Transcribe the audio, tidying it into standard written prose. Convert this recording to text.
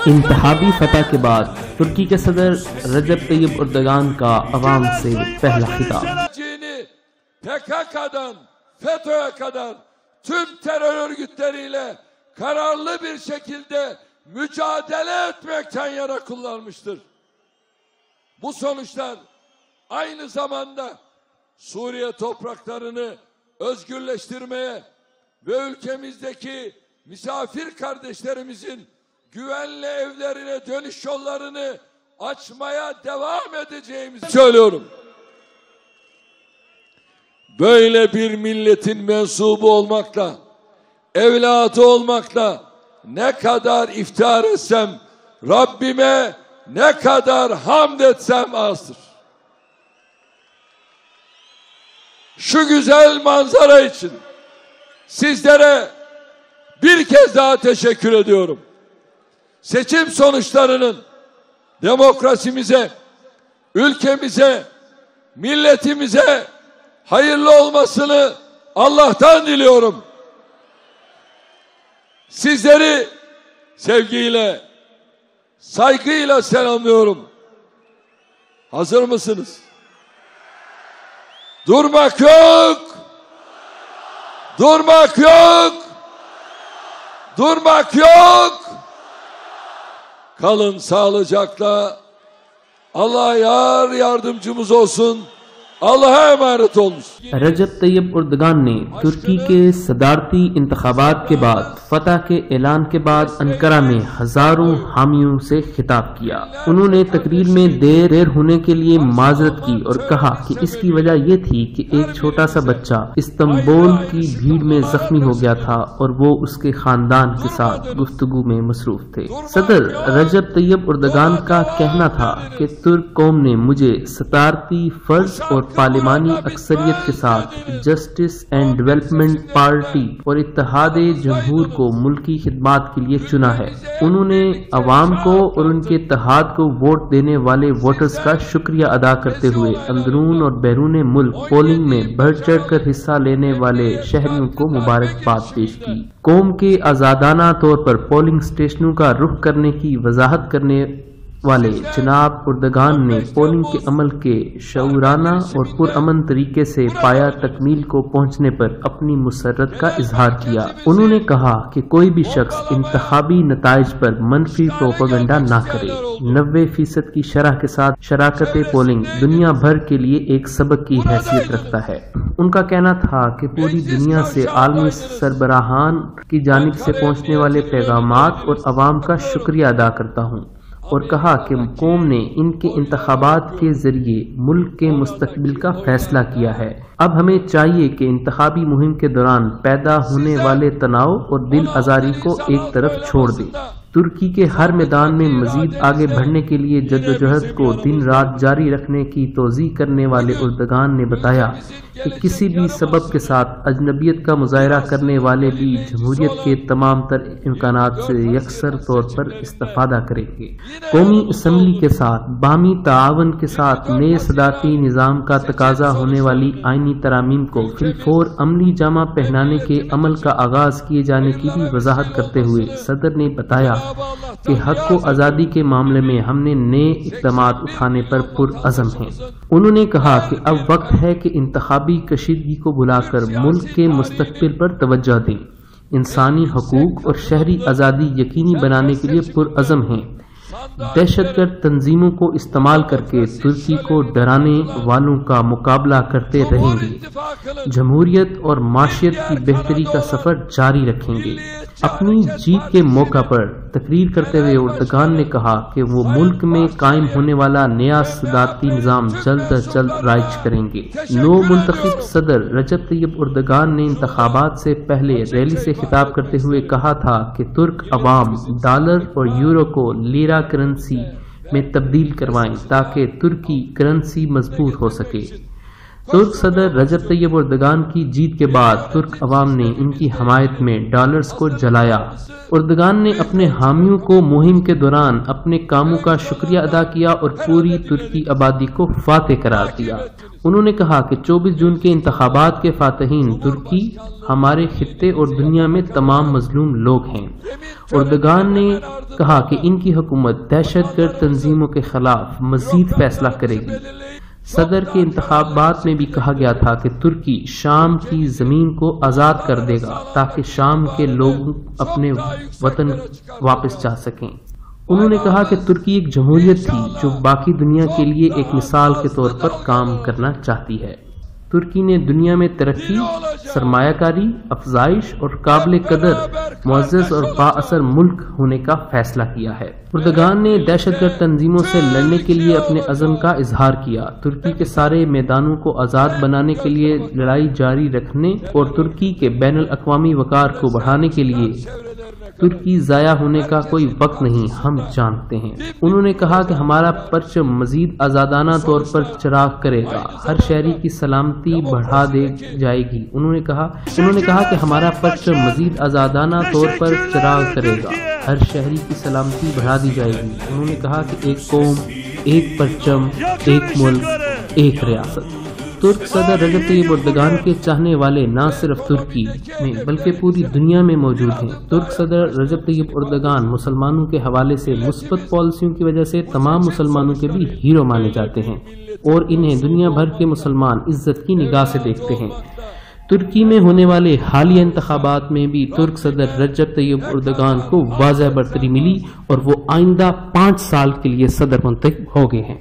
انتخابی فتح کے بعد ترکی کے صدر رجب طیب اردوغان کا عوام سے پہلا خطاب۔ PKK'dan FETÖ'ye kadar tüm terör örgütleriyle kararlı bir şekilde mücadele etmekten yana kullanmıştır. Bu sonuçlar aynı zamanda Suriye topraklarını özgürleştirmeye ve ülkemizdeki misafir kardeşlerimizin güvenli evlerine dönüş yollarını açmaya devam edeceğimizi söylüyorum. Böyle bir milletin mensubu olmakla, evladı olmakla ne kadar iftihar etsem, Rabbime ne kadar hamd etsem azdır. Şu güzel manzara için sizlere bir kez daha teşekkür ediyorum. Seçim sonuçlarının demokrasimize, ülkemize, milletimize hayırlı olmasını Allah'tan diliyorum. Sizleri sevgiyle, saygıyla selamlıyorum. Hazır mısınız? Durmak yok! Durmak yok! Durmak yok! Kalın sağlıcakla. Allah yardımcımız olsun. Allah'a emanet olmuş. رجب طیب Erdogan نے ترکی کے صدارتی انتخابات کے بعد فتح کے اعلان کے بعد انقرہ میں ہزاروں حامیوں سے خطاب کیا۔ انہوں نے تقریر میں دیر ہونے کے لیے معذرت کی اور کہا کہ اس کی وجہ یہ تھی کہ ایک چھوٹا سا بچہ استنبول کی بھیڑ میں زخمی ہو گیا تھا اور وہ اس کے خاندان کے ساتھ گفتگو میں مصروف تھے۔ صدر رجب طیب اردوغان کا کہنا تھا کہ ترک قوم نے مجھے صدارتی فرض اور پارلیمانی اکثریت کے ساتھ جسٹس اینڈ ڈیولپمنٹ پارٹی اور اتحاد جمہور کو ملکی خدمات کے لیے چنا ہے۔ انہوں نے عوام کو اور ان کے اتحاد کو ووٹ دینے والے ووٹرز کا شکریہ ادا کرتے ہوئے اندرون اور بیرون ملک پولنگ میں بڑھ چڑھ کر حصہ لینے والے شہریوں کو مبارکباد پیش کی۔ قوم کے آزادانہ طور پر پولنگ اسٹیشنوں کا رخ کرنے کی وضاحت کرنے والے جناب اردوغان نے پولنگ کے عمل کے شعورانہ اور پرامن طریقے سے پایا تکمیل کو پہنچنے پر اپنی مسرت کا اظہار کیا۔ انہوں نے کہا کہ کوئی بھی شخص انتخابی نتائج پر منفی پروپیگنڈا نہ کرے۔ 90% کی شرح کے ساتھ شراکت پولنگ دنیا بھر کے لیے ایک سبق کی حیثیت رکھتا ہے۔ ان کا کہنا تھا کہ پوری دنیا سے عالمی سربراہان کی جانب سے پہنچنے والے پیغامات اور عوام کا شکریہ ادا کرتا ہوں، اور کہا کہ قوم نے ان کے انتخابات کے ذریعے ملک کے مستقبل کا فیصلہ کیا ہے۔ اب ہمیں چاہیے کہ انتخابی مہم کے دوران پیدا ہونے والے تناؤ اور دل آزاری کو ایک طرف چھوڑ دیں۔ ترکی کے ہر میدان میں مزید آگے بڑھنے کے لیے جدوجہد کو دن رات جاری رکھنے کی توضیح کرنے والے اردوغان نے بتایا کہ کسی بھی سبب کے ساتھ اجنبیت کا مظاہرہ کرنے والے بھی جمہوریت کے تمام تر امکانات سے یکسر طور پر استفادہ کریں گے۔ قومی اسمبلی کے ساتھ باہمی تعاون کے ساتھ نئے صدارتی نظام کا تقاضا ہونے والی آئینی ترامیم کو فی الفور عملی جامہ پہنانے کے عمل کا آغاز کیے جانے کی بھی وضاحت کرتے ہوئے صدر نے بتایا کہ حق و آزادی کے معاملے میں ہم نے نئے اقدامات اٹھانے پر پرعزم ہیں۔ انہوں نے کہا کہ اب وقت ہے کہ انتخابی کشیدگی کو بھلا کر ملک کے مستقبل پر توجہ دیں، انسانی حقوق اور شہری آزادی یقینی بنانے کے لیے پرعزم ہیں۔ دہشت گرد تنظیموں کو استعمال کر کے ترکی کو ڈرانے والوں کا مقابلہ کرتے رہیں گے، جمہوریت اور معاشیت کی بہتری کا سفر جاری رکھیں گے۔ اپنی جیت کے موقع پر تقریر کرتے ہوئے اردوغان نے کہا کہ وہ ملک میں قائم ہونے والا نیا صدارتی نظام جلد از جلد رائج کریں گے۔ نو منتخب صدر رجب طیب اردوغان نے انتخابات سے پہلے ریلی سے خطاب کرتے ہوئے کہا تھا کہ ترک عوام ڈالر اور یورو کو لیرا کرنسی میں تبدیل کروائیں تاکہ ترکی کرنسی مضبوط ہو سکے۔ ترک صدر رجب طیب اردگان کی جیت کے بعد ترک عوام نے ان کی حمایت میں ڈالرز کو جلایا۔ اردگان نے اپنے حامیوں کو مہم کے دوران اپنے کاموں کا شکریہ ادا کیا اور پوری ترکی آبادی کو فاتح قرار دیا۔ انہوں نے کہا کہ 24 جون کے انتخابات کے فاتحین ترکی، ہمارے خطے اور دنیا میں تمام مظلوم لوگ ہیں۔ اردگان نے کہا کہ ان کی حکومت دہشت گرد تنظیموں کے خلاف مزید فیصلہ کرے گی۔ صدر کے انتخابات میں بھی کہا گیا تھا کہ ترکی شام کی زمین کو آزاد کر دے گا تاکہ شام کے لوگ اپنے وطن واپس جا سکیں۔ انہوں نے کہا کہ ترکی ایک جمہوریت تھی جو باقی دنیا کے لیے ایک مثال کے طور پر کام کرنا چاہتی ہے۔ ترکی نے دنیا میں ترقی، سرمایہ کاری، افزائش اور قابل قدر معزز اور با اثر ملک ہونے کا فیصلہ کیا ہے۔ اردگان نے دہشت گرد تنظیموں سے لڑنے کے لیے اپنے عزم کا اظہار کیا۔ ترکی کے سارے میدانوں کو آزاد بنانے کے لیے لڑائی جاری رکھنے اور ترکی کے بین الاقوامی وقار کو بڑھانے کے لیے ترکی ضائع ہونے کا کوئی وقت نہیں، ہم جانتے ہیں۔ انہوں نے کہا کہ ہمارا پرچم مزید آزادانہ طور پر چراغ کرے گا، ہر شہری کی سلامتی بڑھا دی جائے گی۔ انہوں نے کہا کہ ہمارا پرچم مزید آزادانہ طور پر چراغ کرے گا، ہر شہری کی سلامتی بڑھا دی جائے گی۔ انہوں نے کہا کہ ایک قوم، ایک پرچم، ایک ملک، ایک ریاست۔ ترک صدر رجب طیب اردگان کے چاہنے والے نہ صرف ترکی میں بلکہ پوری دنیا میں موجود ہیں۔ ترک صدر رجب طیب اردگان مسلمانوں کے حوالے سے مثبت پالیسیوں کی وجہ سے تمام مسلمانوں کے بھی ہیرو مانے جاتے ہیں اور انہیں دنیا بھر کے مسلمان عزت کی نگاہ سے دیکھتے ہیں۔ ترکی میں ہونے والے حالیہ انتخابات میں بھی ترک صدر رجب طیب اردگان کو واضح برتری ملی اور وہ آئندہ 5 سال کے لیے صدر منتخب ہو گئے ہیں۔